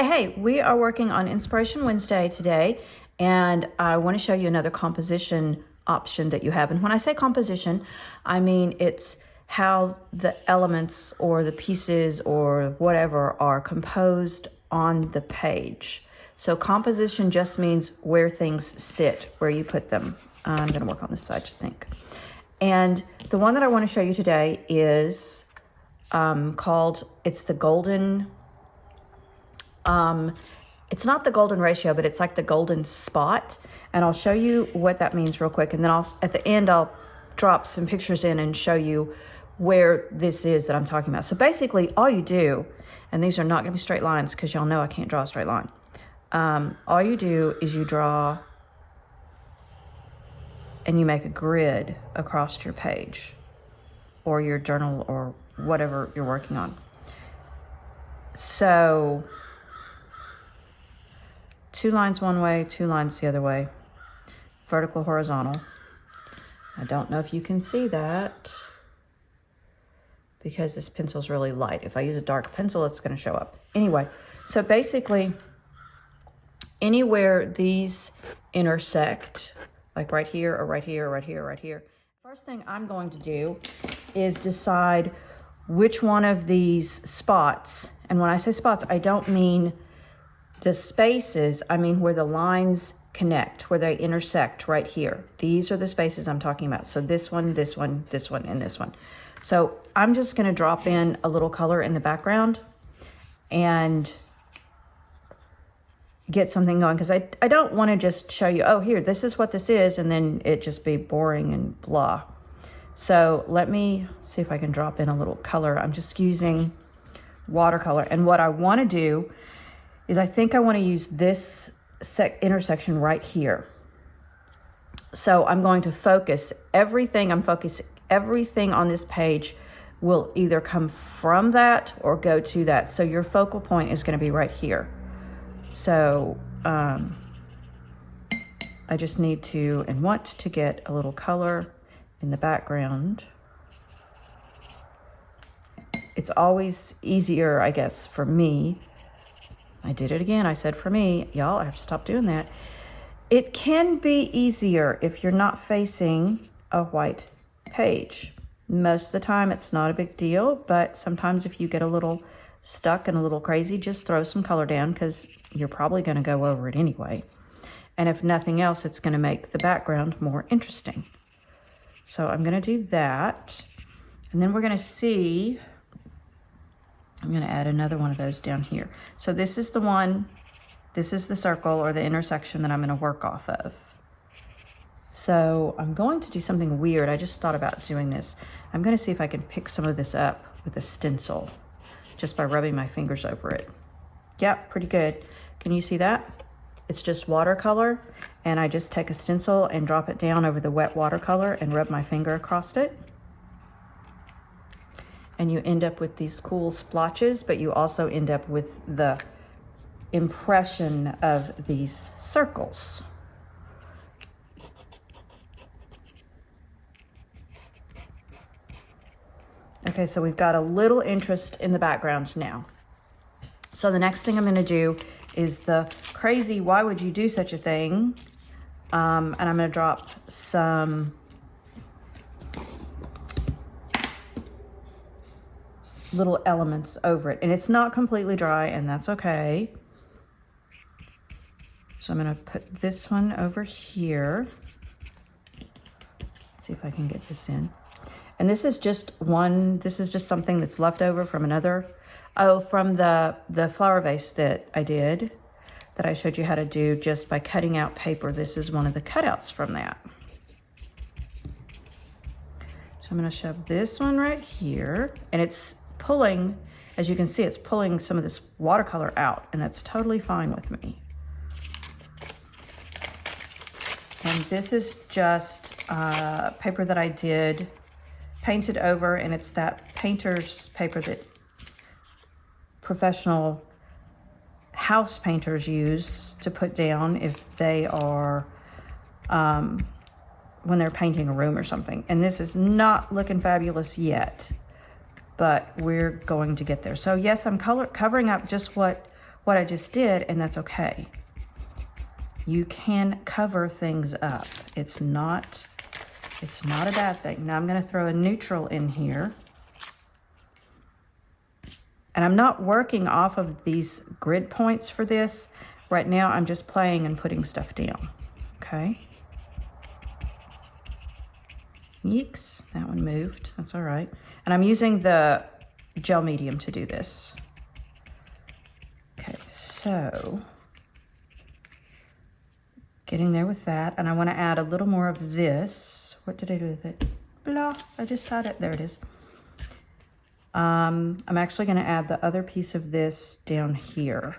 Hey, we are working on Inspiration Wednesday today, and I want to show you another composition option that you have. And when I say composition, I mean it's how the elements or the pieces or whatever are composed on the page. So composition just means where things sit, where you put them. I'm going to work on this side, I think. And the one that I want to show you today is it's the golden, it's not the golden ratio, but it's like the golden spot. And I'll show you what that means real quick. And then at the end, I'll drop some pictures in and show you where this is that I'm talking about. So basically all you do, and these are not gonna be straight lines because y'all know I can't draw a straight line. All you do is you draw and you make a grid across your page or your journal or whatever you're working on. So 2 lines one way, 2 lines the other way, vertical, horizontal. I don't know if you can see that because this pencil's really light. If I use a dark pencil, it's gonna show up. Anyway, so basically anywhere these intersect, like right here or right here or right here or right here, first thing I'm going to do is decide which one of these spots, and when I say spots, I don't mean the spaces, I mean where the lines connect, where they intersect right here. These are the spaces I'm talking about. So this one, this one, this one, and this one. So I'm just gonna drop in a little color in the background and get something going, because I don't wanna just show you, oh, here, this is what this is, and then it just be boring and blah. So let me see if I can drop in a little color. I'm just using watercolor. And what I wanna do is I think I wanna use this intersection right here. So I'm going to focus everything, everything on this page will either come from that or go to that. So your focal point is gonna be right here. So I just need to and want to get a little color in the background. It's always easier, I guess, for me. I did it again. I said for me, y'all, I have to stop doing that. It can be easier if you're not facing a white page. Most of the time it's not a big deal, but sometimes if you get a little stuck and a little crazy, just throw some color down because you're probably going to go over it anyway. And if nothing else, it's going to make the background more interesting. So I'm going to do that. And then we're going to see, I'm going to add another one of those down here. So this is the one, this is the circle or the intersection that I'm going to work off of. So I'm going to do something weird. I just thought about doing this. I'm going to see if I can pick some of this up with a stencil just by rubbing my fingers over it. Yep, pretty good. Can you see that? It's just watercolor, and I just take a stencil and drop it down over the wet watercolor and rub my finger across it. And you end up with these cool splotches, but you also end up with the impression of these circles. Okay, so we've got a little interest in the background now. So the next thing I'm gonna do is the crazy, why would you do such a thing? And I'm gonna drop some little elements over it. And it's not completely dry, and that's okay. So I'm gonna put this one over here. Let's see if I can get this in. And this is just something that's left over from another, from the flower vase that I did, that I showed you how to do just by cutting out paper. This is one of the cutouts from that. So I'm gonna shove this one right here, and it's pulling, as you can see, it's pulling some of this watercolor out, and that's totally fine with me. And this is just paper that I did, painted over, and it's that painter's paper that professional house painters use to put down if they are, when they're painting a room or something. And this is not looking fabulous yet, but we're going to get there. So yes, I'm covering up just what what I just did, and that's okay. You can cover things up. It's not a bad thing. Now I'm going to throw a neutral in here. And I'm not working off of these grid points for this. Right now I'm just playing and putting stuff down. Okay. Yeeks, that one moved. That's all right. And I'm using the gel medium to do this. Okay, so getting there with that. And I want to add a little more of this. What did I do with it? Blah, I just had it. There it is. I'm actually going to add the other piece of this down here.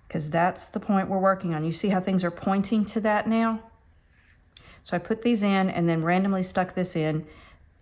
Because that's the point we're working on. You see how things are pointing to that now? So I put these in and then randomly stuck this in.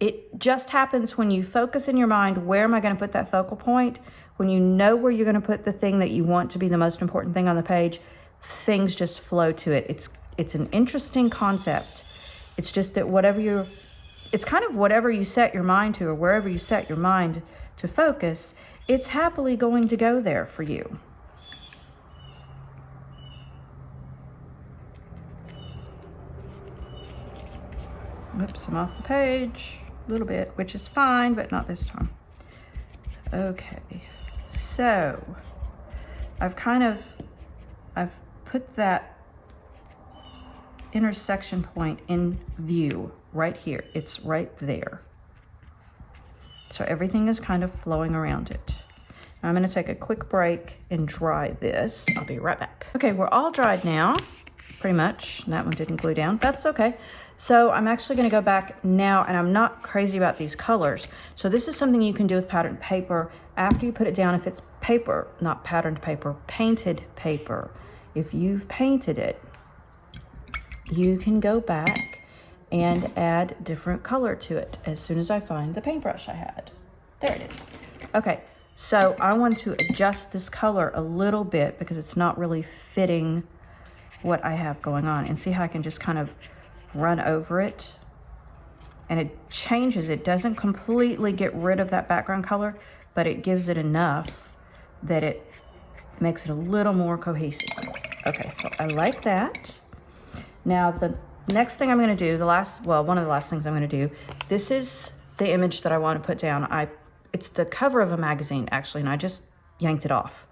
It just happens when you focus in your mind, where am I going to put that focal point? When you know where you're going to put the thing that you want to be the most important thing on the page, things just flow to it. It's an interesting concept. It's just that it's kind of whatever you set your mind to, or wherever you set your mind to focus, it's happily going to go there for you. Oops, I'm off the page a little bit, which is fine, but not this time. Okay, so I've put that intersection point in view right here. It's right there. So everything is kind of flowing around it. Now I'm going to take a quick break and dry this. I'll be right back. Okay, we're all dried now, pretty much. That one didn't glue down. That's okay. So I'm actually going to go back now, and I'm not crazy about these colors. So this is something you can do with patterned paper. After you put it down, if it's paper, not patterned paper, painted paper, if you've painted it, you can go back and add different color to it as soon as I find the paintbrush I had. There it is. Okay, so I want to adjust this color a little bit because it's not really fitting what I have going on. And see how I can just kind of run over it, and it changes. It doesn't completely get rid of that background color, but it gives it enough that it makes it a little more cohesive. Okay, so I like that. Now the next thing I'm going to do, one of the last things I'm going to do, this is the image that I want to put down. It's the cover of a magazine actually, and I just yanked it off.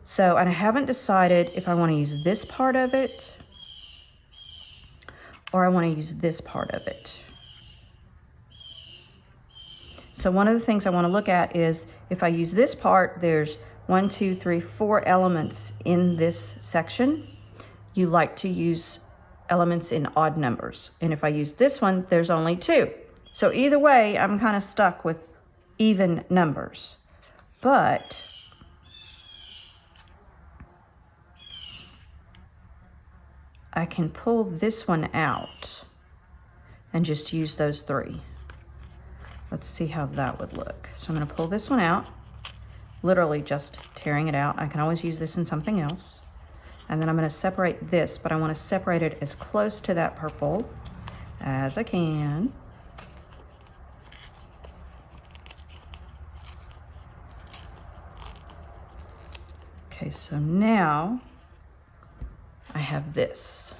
So, and I haven't decided if I want to use this part of it or I want to use this part of it. So one of the things I want to look at is if I use this part, there's 1, 2, 3, 4 elements in this section. You like to use elements in odd numbers. And if I use this one, there's only 2. So either way, I'm kind of stuck with even numbers. But I can pull this one out and just use those 3. Let's see how that would look. So I'm going to pull this one out, literally just tearing it out. I can always use this in something else. And then I'm going to separate this, but I want to separate it as close to that purple as I can. Okay, so now I have this.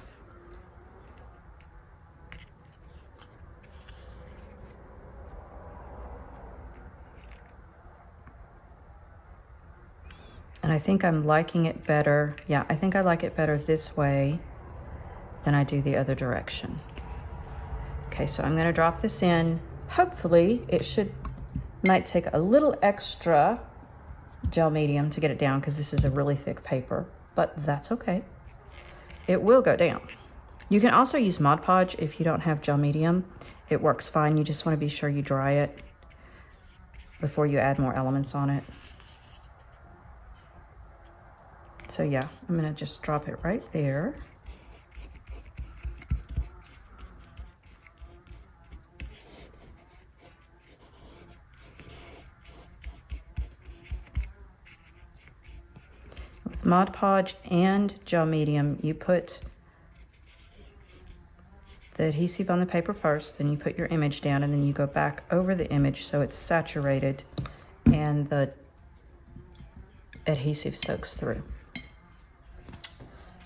And I think I'm liking it better. Yeah, I think I like it better this way than I do the other direction. Okay, so I'm going to drop this in. Hopefully it might take a little extra gel medium to get it down because this is a really thick paper, but that's okay. It will go down. You can also use Mod Podge if you don't have gel medium. It works fine. You just want to be sure you dry it before you add more elements on it. So yeah, I'm going to just drop it right there. With Mod Podge and gel medium, you put the adhesive on the paper first, then you put your image down, and then you go back over the image so it's saturated and the adhesive soaks through.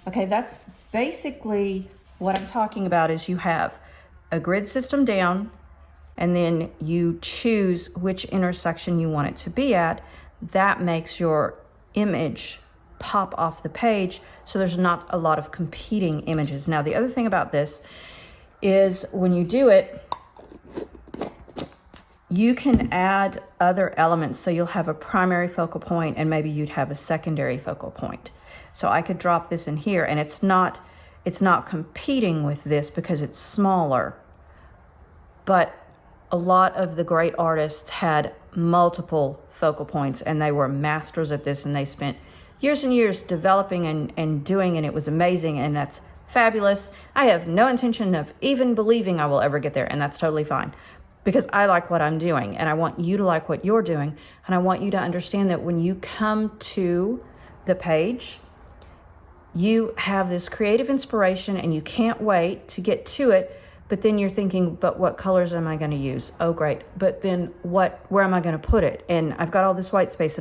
Okay, that's basically what I'm talking about. Is you have a grid system down, and then you choose which intersection you want it to be at. That makes your image pop off the page, so there's not a lot of competing images. Now, the other thing about this is when you do it, you can add other elements. So you'll have a primary focal point, and maybe you'd have a secondary focal point. So I could drop this in here, and it's not competing with this because it's smaller. But a lot of the great artists had multiple focal points, and they were masters at this, and they spent years and years developing and doing, and it was amazing, and that's fabulous. I have no intention of even believing I will ever get there, and that's totally fine, because I like what I'm doing, and I want you to like what you're doing, and I want you to understand that when you come to the page, you have this creative inspiration, and you can't wait to get to it. But then you're thinking, but what colors am I going to use? Oh, great. But then where am I going to put it? And I've got all this white space.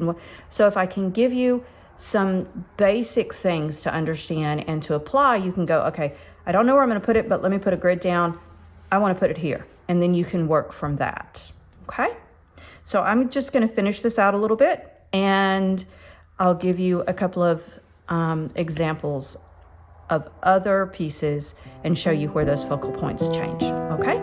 So if I can give you some basic things to understand and to apply, you can go, okay, I don't know where I'm going to put it, but let me put a grid down. I want to put it here. And then you can work from that. Okay? So I'm just going to finish this out a little bit, and I'll give you a couple of examples of other pieces and show you where those focal points change. Okay?